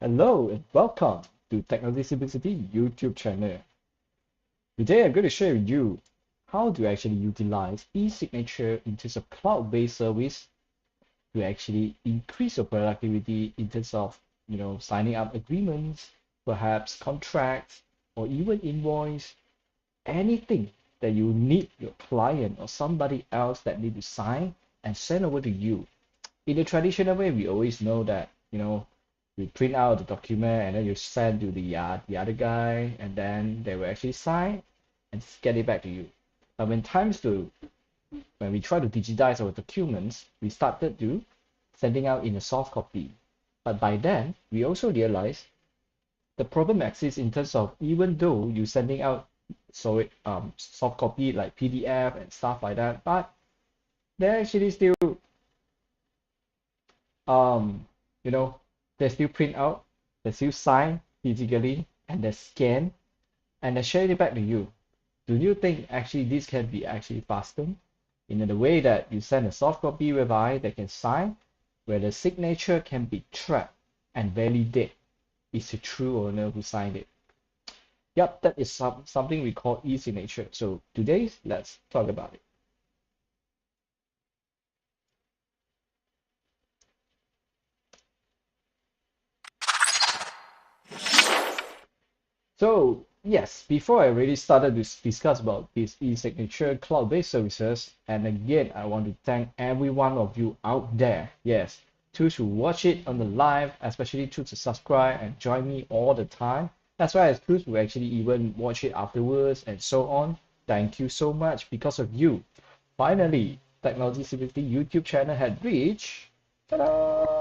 Hello and welcome to Technology Simplicity YouTube channel. Today I'm going to share with you how to actually utilize eSignature in terms of cloud-based service to actually increase your productivity in terms of signing up agreements, perhaps contracts, or even invoice, anything that you need your client or somebody else that need to sign and send over to you. In the traditional way, we always know that, you print out the document and then you send to the other guy, and then they will actually sign and get it back to you. But when we try to digitize our documents, we started to sending out in a soft copy. But by then, we also realized the problem exists in terms of even though you're sending out soft copy like PDF and stuff like that, but they actually still um you know they still print out, they still sign physically, and they scan and they share it back to you. Do you think actually this can be actually faster in the way that you send a soft copy whereby they can sign, where the signature can be tracked and validate is the true owner who signed it? Yep, that is something we call e-signature. So today let's talk about it. So yes, before I really started to discuss about this e-signature cloud-based services, and again, I want to thank every one of you out there. Yes, those who watch it on the live, especially those who subscribe and join me all the time, as well as those who actually even watch it afterwards and so on. Thank you so much. Because of you, finally, Technology Simplicity YouTube channel had reached, ta-da,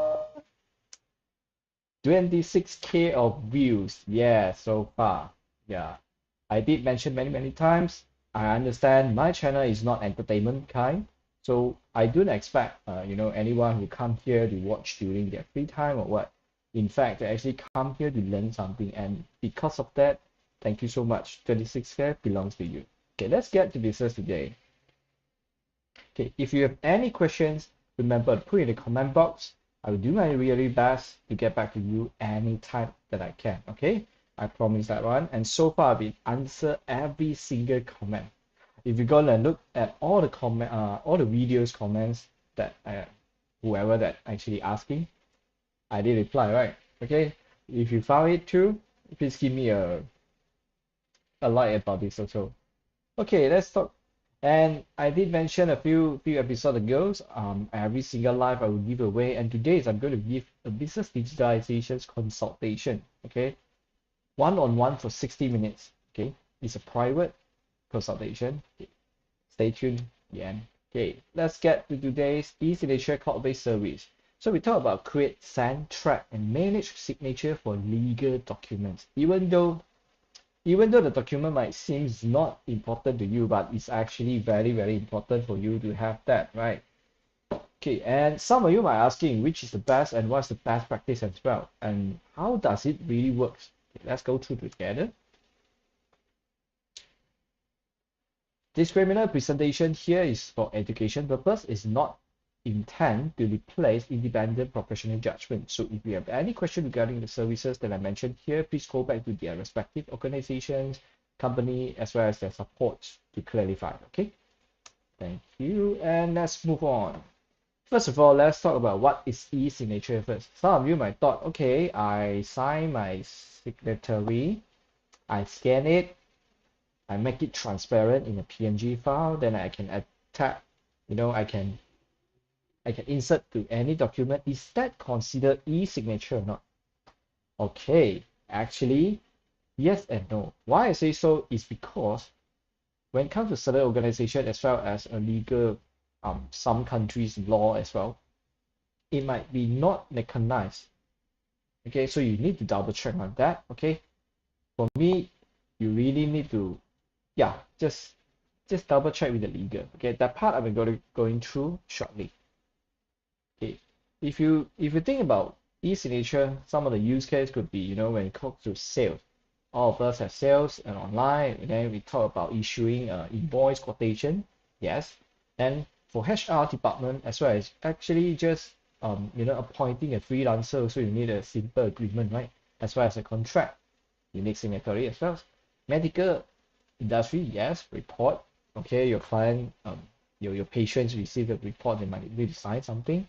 26K of views. Yeah, so far. Yeah. I did mention many times. I understand my channel is not entertainment kind. So I don't expect anyone who come here to watch during their free time or what. In fact, they actually come here to learn something, and because of that, thank you so much. 26K belongs to you. Okay, let's get to business today. Okay, if you have any questions, remember to put in the comment box. I will do my really best to get back to you anytime that I can. Okay, I promise that one. And so far, I've been answer every single comment. If you're gonna look at all the all the videos comments that whoever that actually asking, I did reply, right? Okay. If you found it too, please give me a like about this also. Okay, let's talk. And I did mention a few episodes ago, every single live I will give away, and today I'm going to give a business digitalization consultation. Okay, one-on-one for 60 minutes. Okay, it's a private consultation. Okay. Stay tuned. Yeah. Okay, let's get to today's eSignature cloud-based service. So we talk about create, send, track, and manage signature for legal documents. Even though the document might seem not important to you, but it's actually very important for you to have that, right? Okay, and some of you might asking which is the best and what's the best practice as well, and how does it really work? Okay, let's go through together. This criminal presentation here is for education purpose, is not intend to replace independent professional judgment. So if you have any question regarding the services that I mentioned here, please go back to their respective organizations, company, as well as their supports to clarify. Okay, thank you, and let's move on. First of all, let's talk about what is e-signature first. Some of you might thought, okay, I sign my signatory, I scan it, I make it transparent in a PNG file, then I can attach, I can insert to any document. Is that considered e-signature or not? Okay, actually, yes and no. Why I say so is because when it comes to certain organization as well as a legal, some countries' law as well, it might be not recognized. Okay, so you need to double check on that. Okay, for me, you really need to, yeah, just double check with the legal. Okay, that part I'm going through shortly. Okay, if you think about e-signature, some of the use case could be, when it comes to sales. All of us have sales and online, and then we talk about issuing invoice quotation. Yes, and for HR department as well as actually just appointing a freelancer, so you need a simple agreement, right? As well as a contract, you need signatory as well. Medical industry, yes, report. Okay, your client, your patients receive a report, they might need to sign something.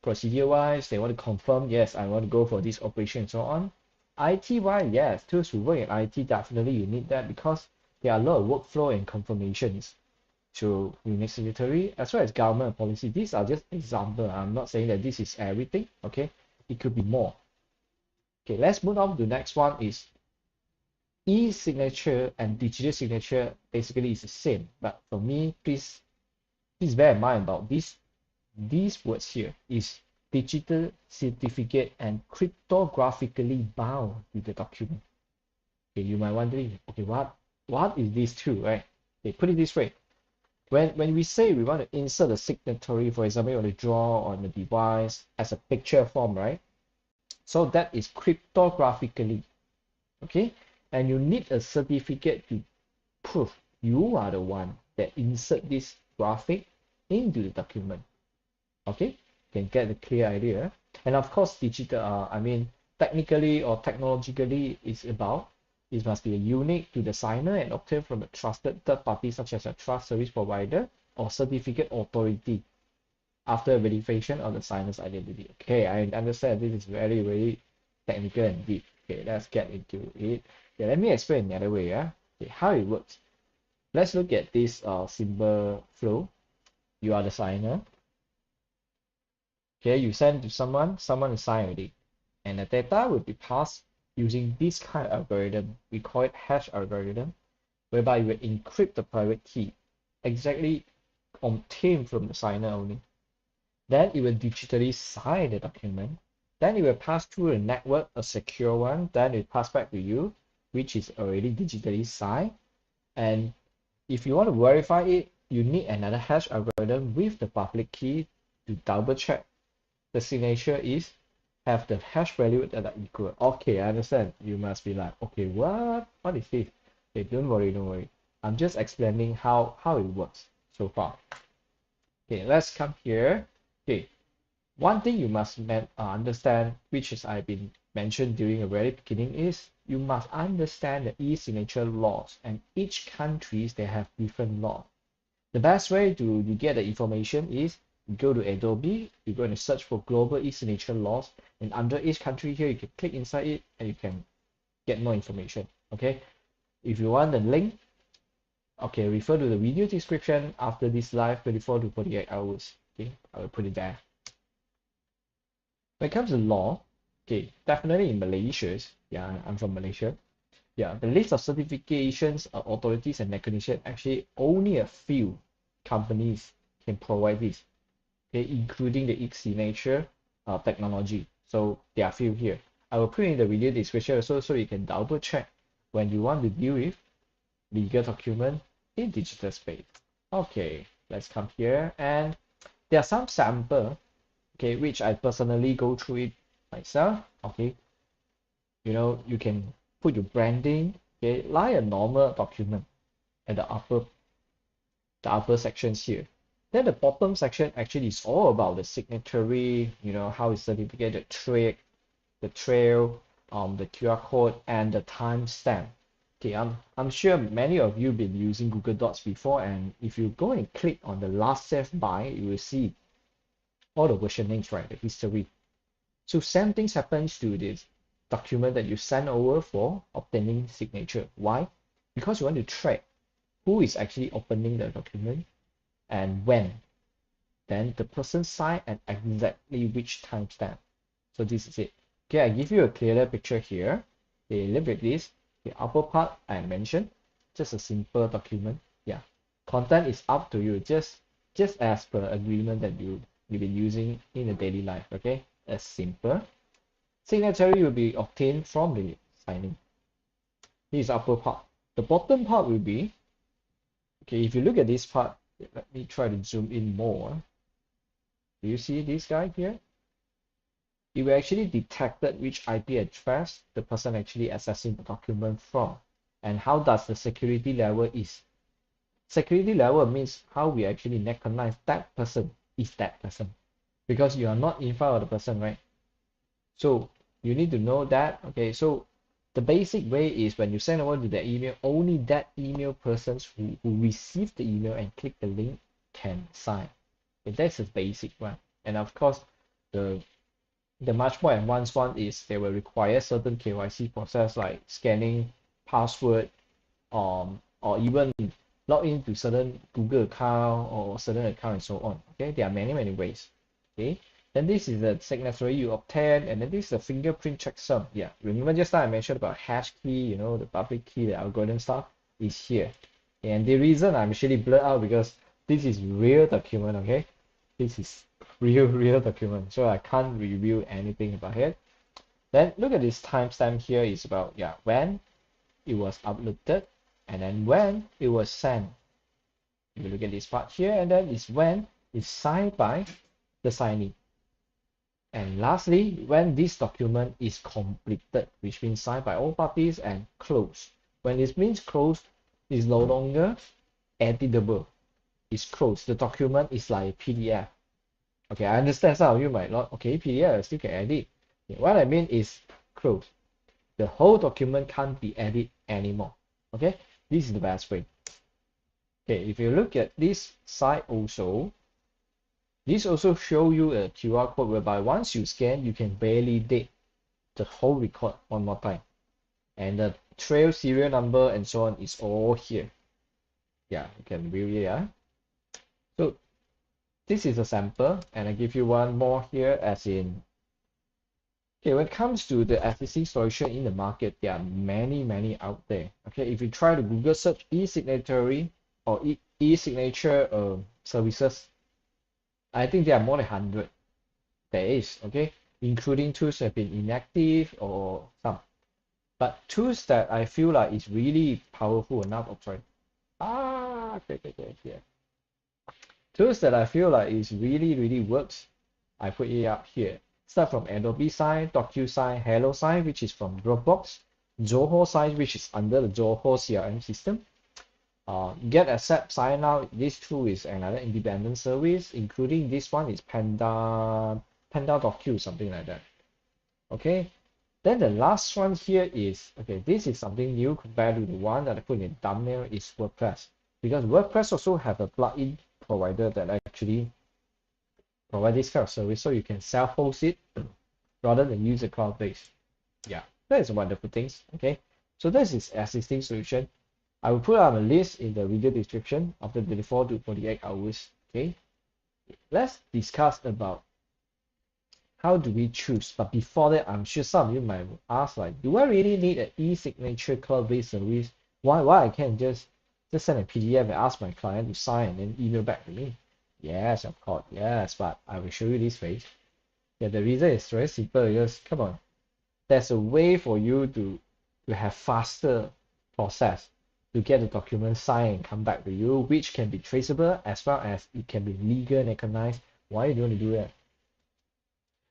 Procedure wise, they want to confirm, yes, I want to go for this operation and so on. IT wise, yes, those who work in IT, definitely you need that because there are a lot of workflow and confirmations. So you need signatory as well as government policy. These are just example. I'm not saying that this is everything. Okay, it could be more. Okay, let's move on to the next one is e-signature and digital signature basically is the same. But for me, please bear in mind about these words here is digital certificate and cryptographically bound with the document. Okay, you might wondering, okay, what is these two, right? Okay, put it this way. When we say we want to insert a signatory, for example, you want to draw on the device as a picture form, right? So that is cryptographically, okay? And you need a certificate to prove you are the one that insert this graphic into the document. Okay, can get a clear idea. And of course, digital, technically or technologically, it must be unique to the signer and obtained from a trusted third party, such as a trust service provider or certificate authority after verification of the signer's identity. Okay, I understand this is very, very technical and deep. Okay, let's get into it. Okay, let me explain the other way. Okay, how it works. Let's look at this symbol flow. You are the signer. Okay, you send to someone is signed already. And the data will be passed using this kind of algorithm. We call it hash algorithm, whereby you will encrypt the private key, exactly obtained from the signer only. Then it will digitally sign the document. Then it will pass through a network, a secure one. Then it pass back to you, which is already digitally signed. And if you want to verify it, you need another hash algorithm with the public key to double check the signature is have the hash value that are equal. Okay, I understand. You must be like, okay, what? What is this? Okay, don't worry, don't worry. I'm just explaining how it works so far. Okay, let's come here. Okay, one thing you must understand, which is I've been mentioned during the very beginning, is you must understand the e-signature laws, and each countries they have different law. The best way to get the information is you go to Adobe, you're going to search for global e-signature laws, and under each country here, you can click inside it and you can get more information. Okay, if you want the link, okay, refer to the video description after this live 24 to 48 hours. Okay, I will put it there. When it comes to law, okay, definitely in Malaysia, yeah, I'm from Malaysia. Yeah, the list of certifications, authorities, and recognition, actually only a few companies can provide this, okay, including the eSignature technology. So there are few here. I will put in the video description also so you can double check when you want to deal with legal document in digital space. Okay, let's come here, and there are some sample, okay, which I personally go through it myself. Okay, you can put your branding, okay, like a normal document at the upper sections here. Then the bottom section actually is all about the signatory, how is certificate, the trail, the QR code, and the timestamp. Okay, I'm sure many of you been using Google Docs before, and if you go and click on the last saved by, you will see all the versionings, right? The history. So same things happens to this document that you send over for obtaining signature. Why? Because you want to track who is actually opening the document and when. Then the person signed and exactly which timestamp. So this is it. Okay, I give you a clearer picture here. Okay, look at this. The upper part I mentioned, just a simple document. Yeah, content is up to you. Just as per agreement that you've been using in the daily life. Okay, as simple. Signatory will be obtained from the signing. This is upper part. The bottom part will be, okay, if you look at this part, let me try to zoom in more. Do you see this guy here? It will actually detected which IP address the person actually accessing the document from, and how does the security level is. Security level means how we actually recognize that person is that person. because you are not in front of the person, right? So you need to know that. Okay, so the basic way is when you send over to the email, only that email persons who receive the email and click the link can sign. Okay, that's the basic one. And of course, the much more advanced one is they will require certain KYC process like scanning password, or even log into certain Google account or certain account and so on. Okay, there are many ways. Okay, then this is the signatory you obtain, and then this is the fingerprint checksum. Yeah, remember just now I mentioned about hash key, the public key, the algorithm stuff is here. And the reason I'm actually blurred out because this is real document. Okay, this is real document, so I can't review anything about it. Then look at this timestamp here is about, yeah, when it was uploaded and then when it was sent. If you look at this part here, and then it's when it's signed by the signee. And lastly, when this document is completed, which means signed by all parties and closed. When it means closed, it's no longer editable. It's closed. The document is like PDF. Okay, I understand some of you might not. Okay, PDF I still can edit. Okay, what I mean is closed. The whole document can't be edited anymore. Okay, this is the best way. Okay, if you look at this side also, this also show you a QR code whereby once you scan, you can validate the whole record one more time. And the trail serial number and so on is all here. Yeah, you can view it. Yeah. So this is a sample, and I give you one more here as in, okay, when it comes to the existing solution in the market, there are many out there. Okay, if you try to Google search e-signatory or e-signature services, I think there are more than 100. There is, okay, including tools that have been inactive or some. But tools that I feel like is really powerful enough. Oh, sorry. Okay, yeah. Tools that I feel like is really works, I put it up here. Start from Adobe Sign, DocuSign, HelloSign, which is from Dropbox, Zoho Sign, which is under the Zoho CRM system. Get Accept Sign Out. This tool is another independent service, including this one is Panda Docu, something like that. Okay. Then the last one here is, okay, this is something new compared to the one that I put in thumbnail is WordPress. Because WordPress also have a plugin provider that actually provide this kind of service, so you can self-host it rather than use a cloud base. Yeah, that is wonderful things. Okay, so this is existing solution. I will put up a list in the video description after 24 to 48 hours. Okay, let's discuss about how do we choose. But before that, I'm sure some of you might ask, like, do I really need an e-signature cloud-based service? Why I can't just send a PDF and ask my client to sign and then email back to me? Yes, of course, yes, but I will show you this way. Yeah, the reason is very simple because, come on, there's a way for you to have faster process to get the document signed and come back to you, which can be traceable as well as it can be legal and recognized. Why do you want to do that?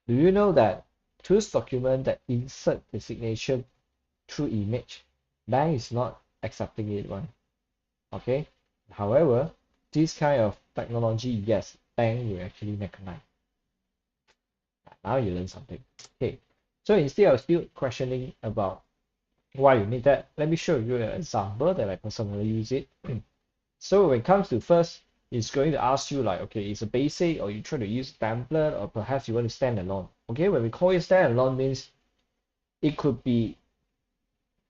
Do you know that tools document that insert the signature through image, bank is not accepting it one. Okay. However, this kind of technology, yes, bank will actually recognize. Now you learn something. Okay. So instead of still questioning about why you need that, let me show you an example that I personally use it. So when it comes to first, it's going to ask you like, okay, it's a basic, or you try to use template, or perhaps you want to stand alone. Okay, when we call it stand alone means it could be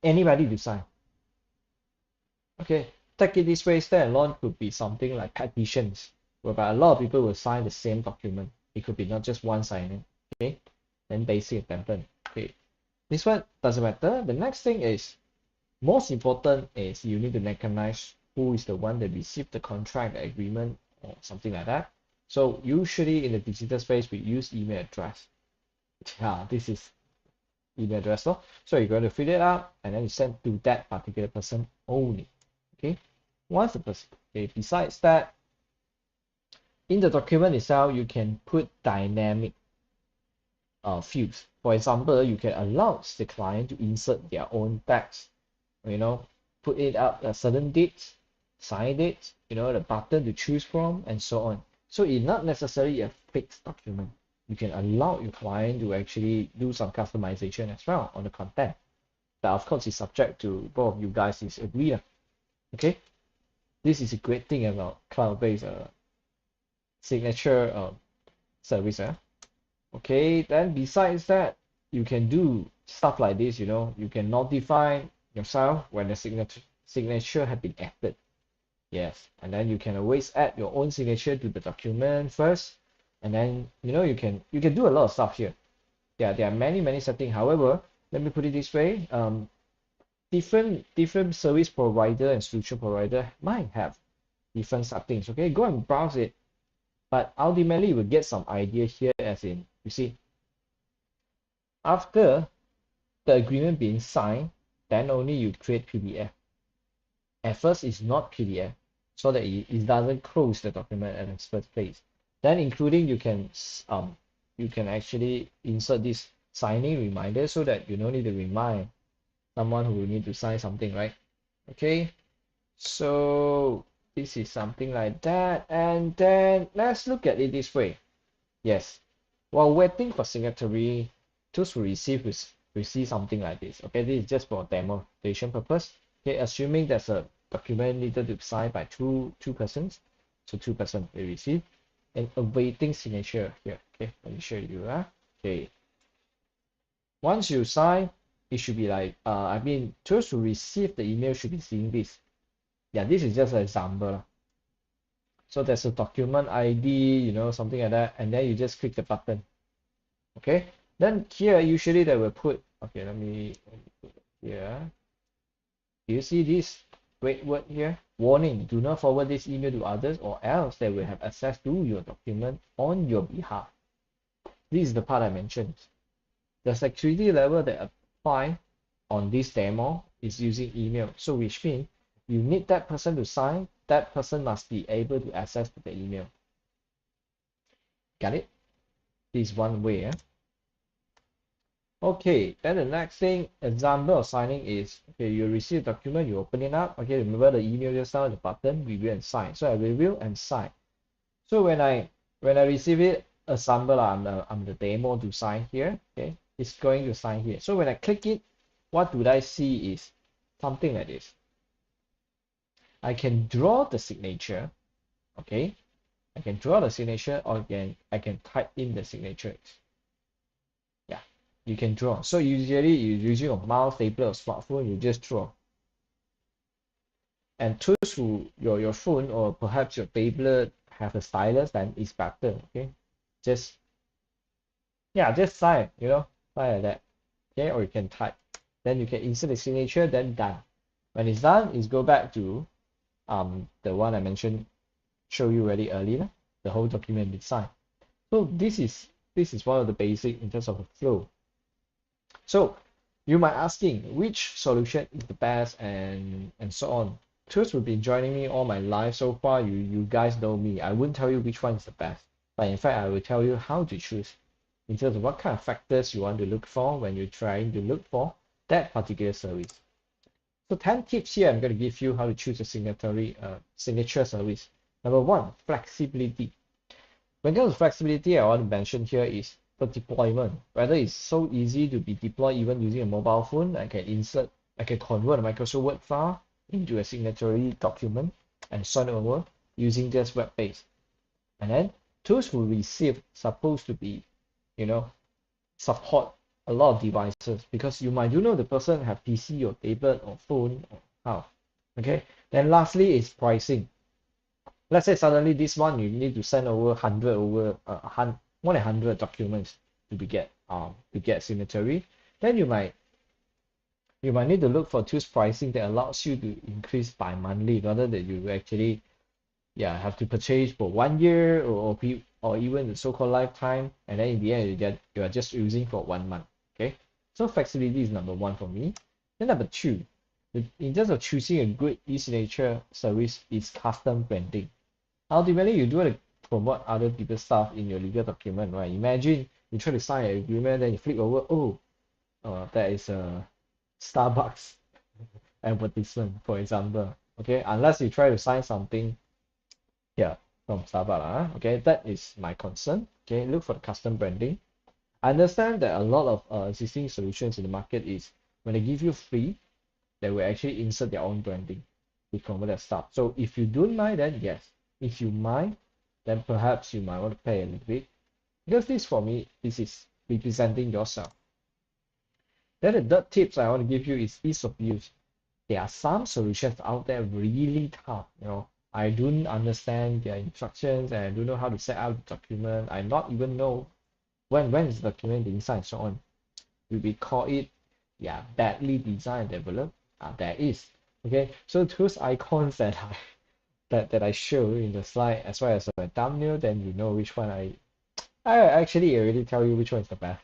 anybody to sign. Okay, take it this way, stand alone could be something like petitions, whereby a lot of people will sign the same document. It could be not just one signing. Okay, then basic template. Okay, this one doesn't matter. The next thing is, most important is you need to recognize who is the one that received the contract, the agreement, or something like that. So usually in the digital space, we use email address. Yeah, this is email address. So you're going to fill it out and then you send to that particular person only. Okay. Once the person, okay, besides that, in the document itself, you can put dynamic fields. For example, you can allow the client to insert their own text, put it up a certain date, sign it, the button to choose from, and so on. So it's not necessarily a fixed document. You can allow your client to actually do some customization as well on the content. That of course is subject to both of you guys is agree. Okay, this is a great thing about cloud-based signature service. Okay, then besides that, you can do stuff like this. You can notify yourself when the signature have been added. Yes, and then you can always add your own signature to the document first, and then you can do a lot of stuff here. Yeah, there are many settings. However, let me put it this way. Different service provider and solution provider might have different settings. Okay, go and browse it, but ultimately you will get some idea here. As in, you see, after the agreement being signed, then only you create PDF. At first, it's not PDF, so that it doesn't close the document at its first place. Then, including you can actually insert this signing reminder so that you don't need to remind someone who will need to sign something, right? Okay, so this is something like that, and then let's look at it this way. Yes, while waiting for signatory, those who receive something like this. Okay, this is just for demonstration purpose. Okay, assuming there's a document needed to be signed by two persons, so two persons will receive, and awaiting signature here. Okay, let me show you. Okay, once you sign, it should be like those who receive the email should be seeing this. Yeah, this is just an example. So there's a document ID, something like that, and then you just click the button. Okay, then here usually they will put, okay, let me put it here. Do you see this great word here? Warning, do not forward this email to others, or else they will have access to your document on your behalf. This is the part I mentioned. The security level that apply on this demo is using email. So which means you need that person to sign, that person must be able to access to the email. Got it? This is one way. Okay, then the next thing, example of signing is, okay, you receive a document, you open it up. Okay, remember the email just now, the button, review and sign. So I review and sign. So when I receive it, assemble, I'm the demo to sign here. Okay, it's going to sign here. So when I click it, what do I see is something like this. I can draw the signature. Okay, I can draw the signature, or I can type in the signature. Yeah, you can draw. So usually you using your mouse, tablet, or smartphone, you just draw. And tools who your phone or perhaps your tablet have a stylus, then it's better. Okay, just sign, sign like that. Okay, or you can type. Then you can insert the signature, then done. When it's done, it's go back to the one I mentioned, show you already earlier. The whole document is signed. So this is one of the basic in terms of the flow. So you might asking which solution is the best and so on. Tools will be joining me all my life so far. You guys know me. I wouldn't tell you which one is the best, but in fact I will tell you how to choose in terms of what kind of factors you want to look for when you're trying to look for that particular service. So 10 tips here I'm going to give you how to choose a signature service. Number one, flexibility. When it comes to flexibility, I want to mention here is the deployment. Whether it's so easy to be deployed even using a mobile phone, I can convert a Microsoft Word file into a signatory document and send it over using just web-based. And then tools will receive supposed to be, support a lot of devices, because you might the person have PC or tablet or phone or how. Okay. Then lastly is pricing. Let's say suddenly this one you need to send over 100 more than 100 documents to get signatory. Then you might need to look for tools pricing that allows you to increase by monthly rather than you actually have to purchase for 1 year or even the so-called lifetime, and then in the end you are just using for 1 month. Okay, so flexibility is number one for me. Then number two, in terms of choosing a good e-signature service, is custom branding. Ultimately, you do want to promote other people's stuff in your legal document, right? Imagine you try to sign an agreement, then you flip over, that is a Starbucks advertisement, for example. Okay, unless you try to sign something, yeah, from Starbucks. Okay, that is my concern. Okay, look for the custom branding. I understand that a lot of existing solutions in the market is when they give you free, they will actually insert their own branding to promote their stuff. So if you don't mind, then yes. If you mind, then perhaps you might want to pay a little bit. Because this for me, this is representing yourself. Then the third tips I want to give you is ease of use. There are some solutions out there really tough. I don't understand their instructions and I don't know how to set up the document. I not even know when is the document being signed and so on. We call it, yeah, badly designed developed. There is. Okay, so those icons that I show in the slide as well as the thumbnail, then you know which one I actually already tell you which one is the best.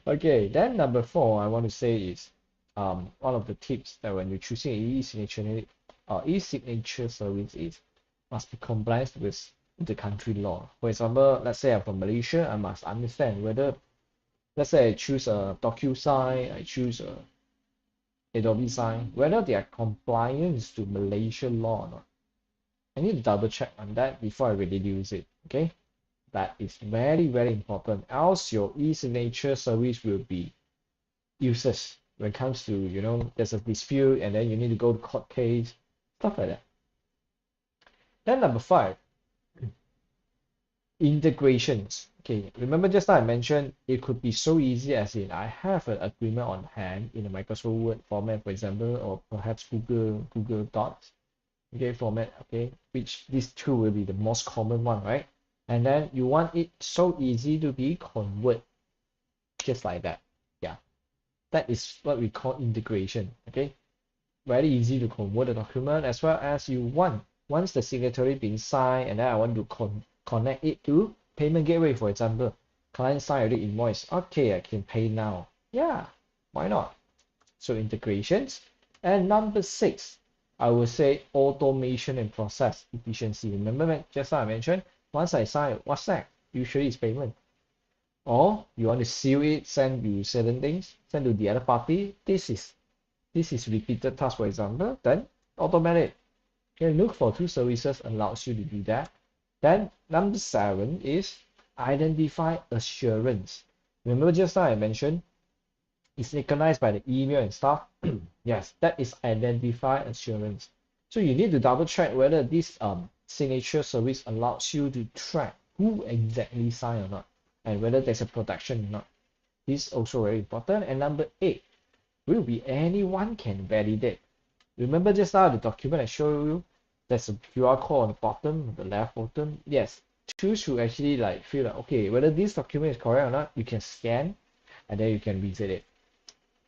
Okay, then number 4 I want to say is one of the tips that when you're choosing e-signature service is must be compliant with the country law. For example, let's say I'm from Malaysia, I must understand whether, let's say I choose a DocuSign, I choose a Adobe Sign, whether they are compliant to Malaysian law or not. I need to double check on that before I really use it. Okay, that is very, very important. Else your e-signature service will be useless when it comes to, there's a dispute and then you need to go to court case, stuff like that. Then number 5, integrations. Okay, remember just now I mentioned it could be so easy as in I have an agreement on hand in a Microsoft Word format, for example, or perhaps Google Docs, okay, format, okay, which these two will be the most common one, right? And then you want it so easy to be convert, just like that. Yeah, that is what we call integration. Okay, very easy to convert the document, as well as you want, once the signatory being signed and then I want to connect it to payment gateway, for example, client sign already invoice, okay, I can pay now. Yeah, why not? So integrations. And number 6, I would say automation and process efficiency. Remember just now I mentioned, once I sign WhatsApp, usually it's payment. Or you want to seal it, send you certain things, send to the other party. This is repeated task, for example, then automatic. Okay, look for 2 services allows you to do that. Then number 7 is identify assurance. Remember just now I mentioned it's synchronized by the email and stuff. Yes, that is identify assurance. So you need to double check whether this signature service allows you to track who exactly signed or not, and whether there's a protection or not. This is also very important. And number 8 will be anyone can validate. Remember just now the document I showed you, there's a QR code on the bottom, the left bottom. Yes, choose to actually like feel like, okay, whether this document is correct or not, you can scan and then you can visit it.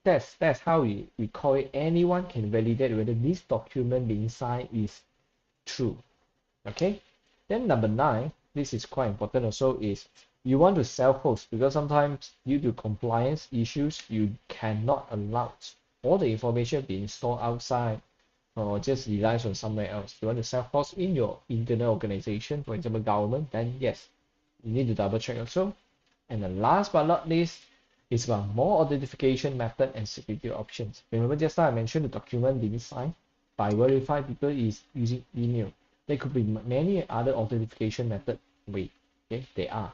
That's how we call it. Anyone can validate whether this document being signed is true. Okay. Then number 9, this is quite important also, is you want to self-host, because sometimes due to compliance issues, you cannot allow all the information being stored outside or just relies on somewhere else. You want to self-host in your internal organization, for example, government, then yes, you need to double check also. And the last but not least is about more authentication method and security options. Remember just now I mentioned the document being signed by verified people is using email. There could be many other authentication method way. Okay, they are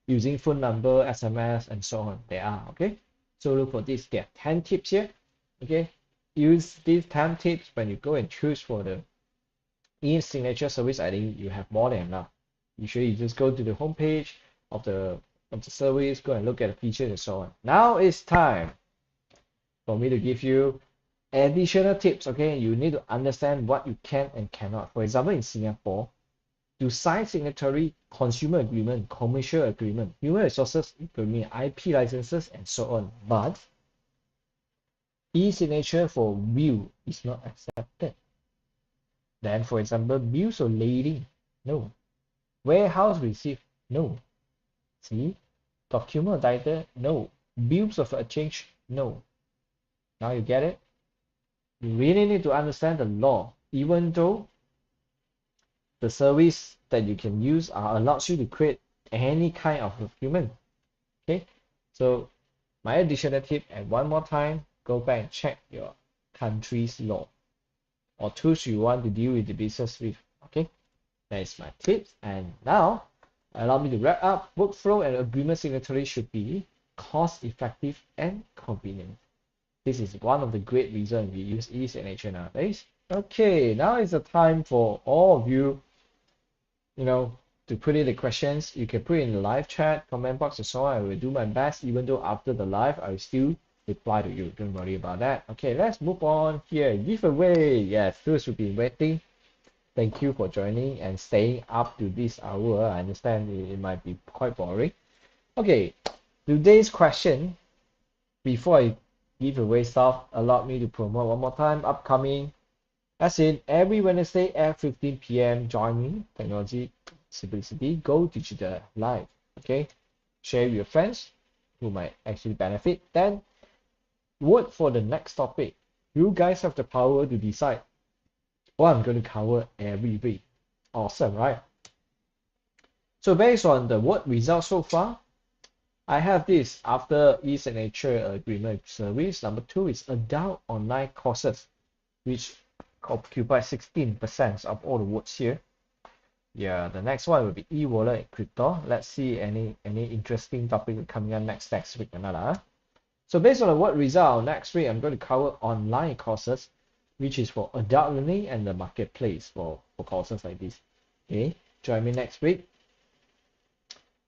using phone number, SMS, and so on. They are okay. So look for this. There are 10 tips here. Okay, use these 10 tips when you go and choose for the e-signature service. I think you have more than enough. Usually you just go to the homepage of the service, go and look at the features and so on. Now it's time for me to give you additional tips. Okay, you need to understand what you can and cannot. For example, in Singapore, to sign signatory consumer agreement, commercial agreement, human resources agreement, IP licenses, and so on. But e-signature for will is not accepted. Then, for example, bills of lading, no. Warehouse receipt, no. See, document title, no. Bills of exchange, no. Now you get it? You really need to understand the law, even though the service that you can use allows you to create any kind of document. Okay, so my additional tip, and one more time, go back and check your country's law. or tools you want to deal with the business with. Okay, that is my tips. And now, allow me to wrap up. Workflow and agreement signatory should be cost effective and convenient. This is one of the great reasons we use eSignature nowadays. Okay, now is the time for all of you, to put in the questions. You can put in the live chat, comment box, and so on. I will do my best, even though after the live, I will still reply to you. Don't worry about that. Okay, let's move on here. Giveaway. Yes, those who've been waiting, thank you for joining and staying up to this hour. I understand it might be quite boring. Okay, today's question, before I give away stuff, allow me to promote one more time. Upcoming, as in every Wednesday at 15 p.m. join me, Technology Simplicity GoDigital Live. Okay, share with your friends who might actually benefit. Then vote for the next topic. You guys have the power to decide what I'm going to cover every week. Awesome, right? So based on the vote results so far, I have this after eSignature agreement service. Number 2 is adult online courses, which occupy 16% of all the votes here. Yeah, the next one will be e-wallet and crypto. Let's see any interesting topic coming up next week. Another. So based on the vote result, next week I'm going to cover online courses, which is for adult learning and the marketplace for courses like this. Okay, join me next week.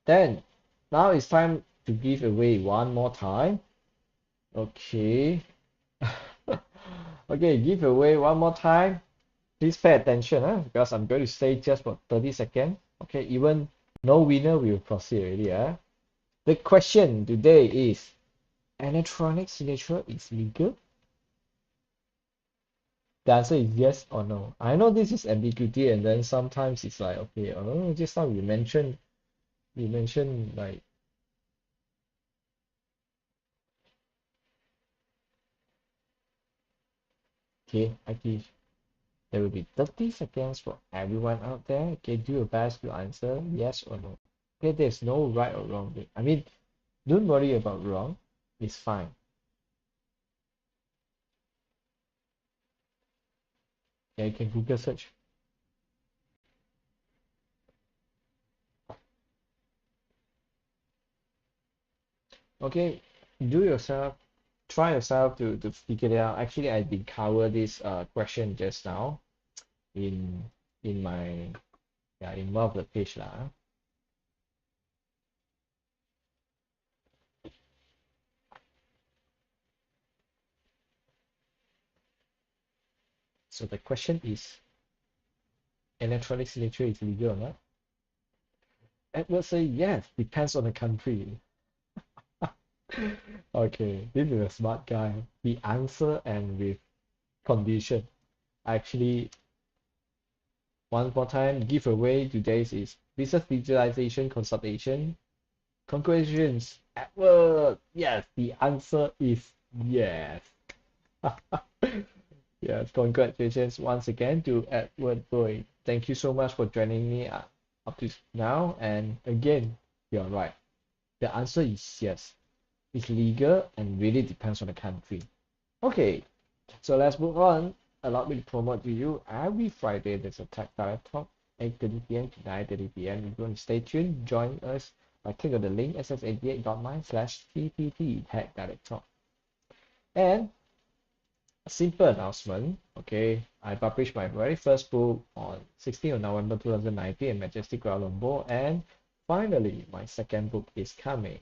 Then now it's time to give away one more time. Okay. Okay, give away one more time. Please pay attention, because I'm going to say just for 30 seconds. Okay, even no winner will proceed already. The question today is, electronic signature is legal? The answer is yes or no. I know this is ambiguity, and then sometimes it's like, okay, oh, just now you mentioned like, okay, I give, there will be 30 seconds for everyone out there. Okay, do your best to answer yes or no. Okay, there's no right or wrong. I mean, don't worry about wrong. It's fine. Yeah, you can Google search. Okay, try yourself to figure it out. Actually, I did cover this question just now in my, yeah, in one of the page lah. So the question is, electronic signature is legal or not? Edward say yes, depends on the country. Okay, this is a smart guy. He answer and with condition. Actually, one more time, giveaway today's is business digitalization consultation. Congratulations, Edward. Yes, the answer is yes. Yes, congratulations once again to Edward Boy. Thank you so much for joining me up to now. And again, you're right. The answer is yes. It's legal and really depends on the country. Okay, so let's move on. Allow me to promote to you every Friday there's a Tech Direct Talk, 8:30 p.m. to 9:30 p.m. You're going to stay tuned, join us by clicking on the link ss88.my/tpt Tech Direct Talk. And a simple announcement, okay, I published my very first book on 16th of November 2019 in Majestic Kuala Lumpur, and finally my second book is coming.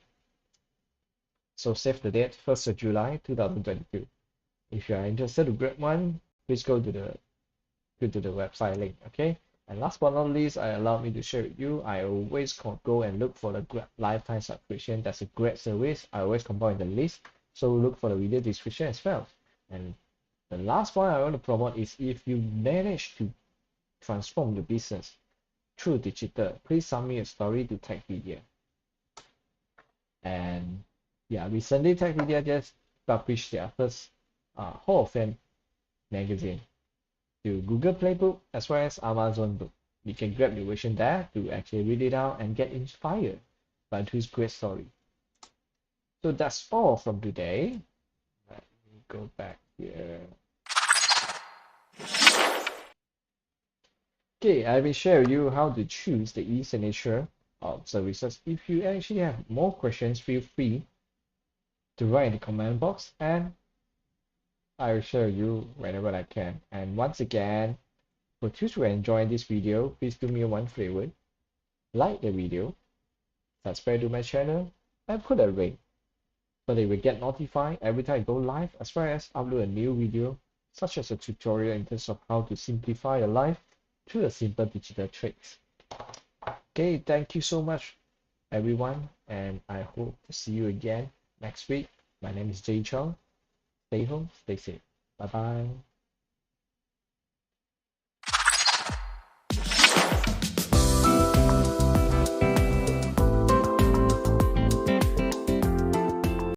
So save the date, 1st of July 2022. If you are interested to grab one, please go to the website link. Okay. And last but not least, I allow me to share with you. I always go and look for the lifetime subscription. That's a great service. I always combine the list. So look for the video description as well. And the last one I want to promote is, if you manage to transform your business through digital, please submit a story to Techpedia. And yeah, recently Techpedia just published their first Hall of Fame magazine to Google Playbook as well as Amazon Book. You can grab the version there to actually read it out and get inspired by this great story. So that's all from today. Let me go back here. Okay, I will share you how to choose the eSignature services. If you actually have more questions, feel free to write in the comment box and I will share you whenever I can. And once again, for those who enjoy this video, please do me one favor, like the video, subscribe to my channel, and put a ring so that you will get notified every time I go live, as well as upload a new video, such as a tutorial in terms of how to simplify your life through the simple digital tricks. Okay, thank you so much, everyone, and I hope to see you again next week. My name is Chong. Stay home, stay safe. Bye bye.